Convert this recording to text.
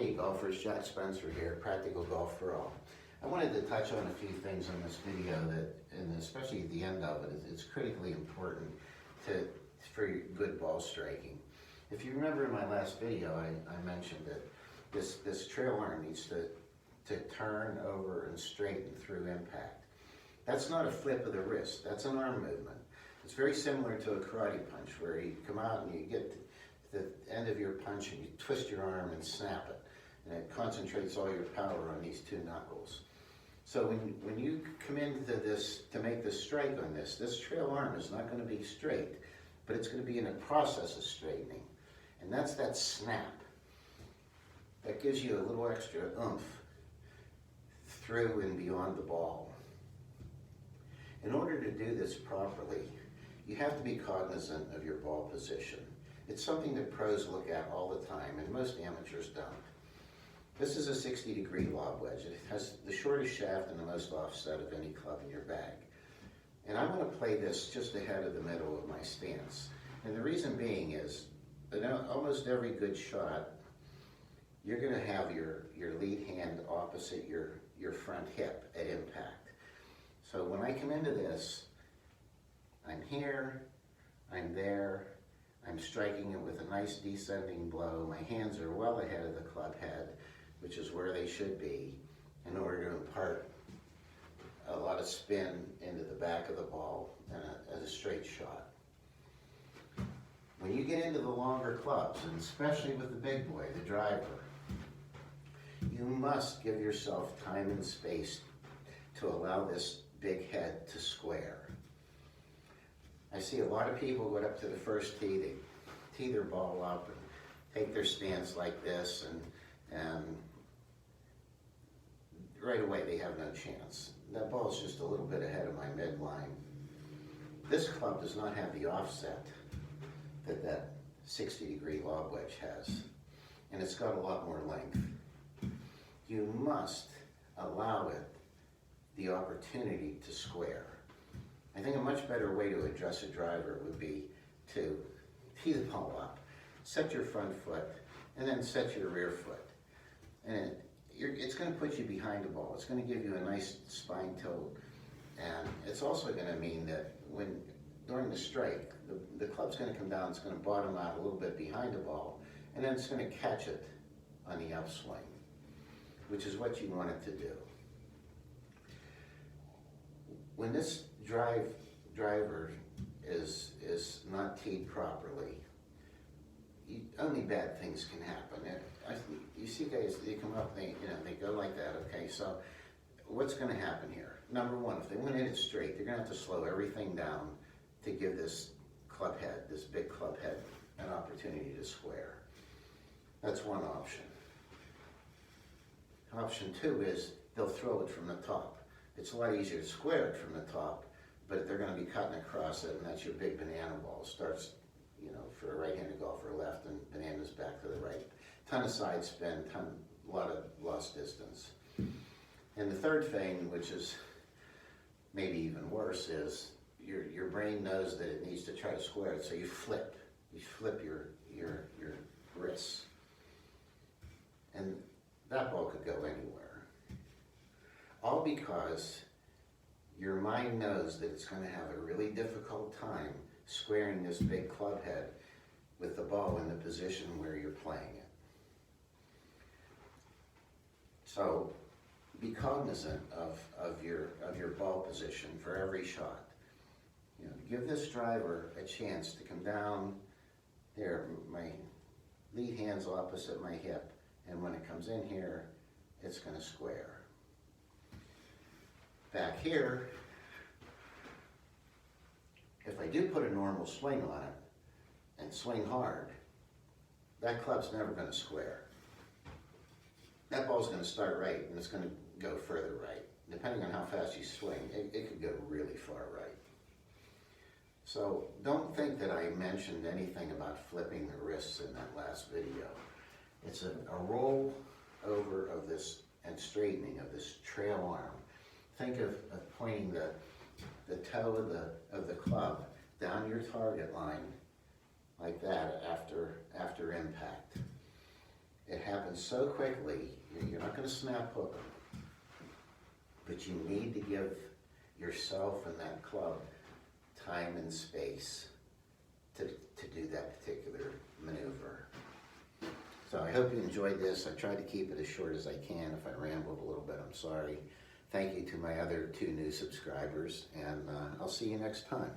Hey golfers, Jack Spencer here, Practical Golf for All. I wanted to touch on a few things in this video that, and especially at the end of it, it's critically important for good ball striking. If you remember in my last video, I mentioned that this trail arm needs to turn over and straighten through impact. That's not a flip of the wrist, that's an arm movement. It's very similar to a karate punch where you come out and you get to the end of your punch and you twist your arm and snap it. And it concentrates all your power on these two knuckles. So when you come into this, to make this strike on this trail arm is not going to be straight, but it's going to be in a process of straightening. And that's that snap. That gives you a little extra oomph through and beyond the ball. In order to do this properly, you have to be cognizant of your ball position. It's something that pros look at all the time, and most amateurs don't. This is a 60-degree lob wedge. It has the shortest shaft and the most offset of any club in your bag. And I'm going to play this just ahead of the middle of my stance. And the reason being is, in almost every good shot, you're going to have your lead hand opposite your front hip at impact. So when I come into this, I'm here, I'm there, I'm striking it with a nice descending blow. My hands are well ahead of the club head, which is where they should be, in order to impart a lot of spin into the back of the ball as a straight shot. When you get into the longer clubs, and especially with the big boy, the driver, you must give yourself time and space to allow this big head to square. I see a lot of people go up to the first tee, they tee their ball up and take their stance like this, and right away they have no chance. That ball's just a little bit ahead of my midline. This club does not have the offset that 60-degree lob wedge has, and it's got a lot more length. You must allow it the opportunity to square. I think a much better way to address a driver would be to tee the ball up, set your front foot, and then set your rear foot. And it's going to put you behind the ball. It's going to give you a nice spine tilt, and it's also going to mean that during the strike, the club's going to come down, it's going to bottom out a little bit behind the ball, and then it's going to catch it on the upswing, which is what you want it to do. When this driver is not teed properly, only bad things can happen. You see guys, they come up, they go like that. Okay, so what's going to happen here? Number one, if they want to hit it straight, they're going to have to slow everything down to give this club head, this big club head, an opportunity to square. That's one option. Option two is they'll throw it from the top. It's a lot easier to square it from the top, but they're going to be cutting across it, and that's your big banana ball. It starts, for a right-handed golfer left, and bananas back to the right. Ton of side spin, a lot of lost distance. And the third thing, which is maybe even worse, is your brain knows that it needs to try to square it, so you flip. You flip your wrists. And that ball could go anywhere. All because your mind knows that it's going to have a really difficult time squaring this big club head with the ball in the position where you're playing it. So be cognizant of your ball position for every shot. Give this driver a chance to come down there. My lead hand's opposite my hip, and when it comes in here, it's going to square. Back here, if I do put a normal swing on it and swing hard, that club's never going to square. That ball's going to start right, and it's going to go further right. Depending on how fast you swing, it could go really far right. So don't think that I mentioned anything about flipping the wrists in that last video. It's a roll over of this and straightening of this trail arm. Think of pointing the toe of the club down your target line like that after impact. It happens happen so quickly, you're not gonna snap hook them. But you need to give yourself and that club time and space to do that particular maneuver. So I hope you enjoyed this. I tried to keep it as short as I can. If I rambled a little bit, I'm sorry. Thank you to my other 2 new subscribers, and I'll see you next time.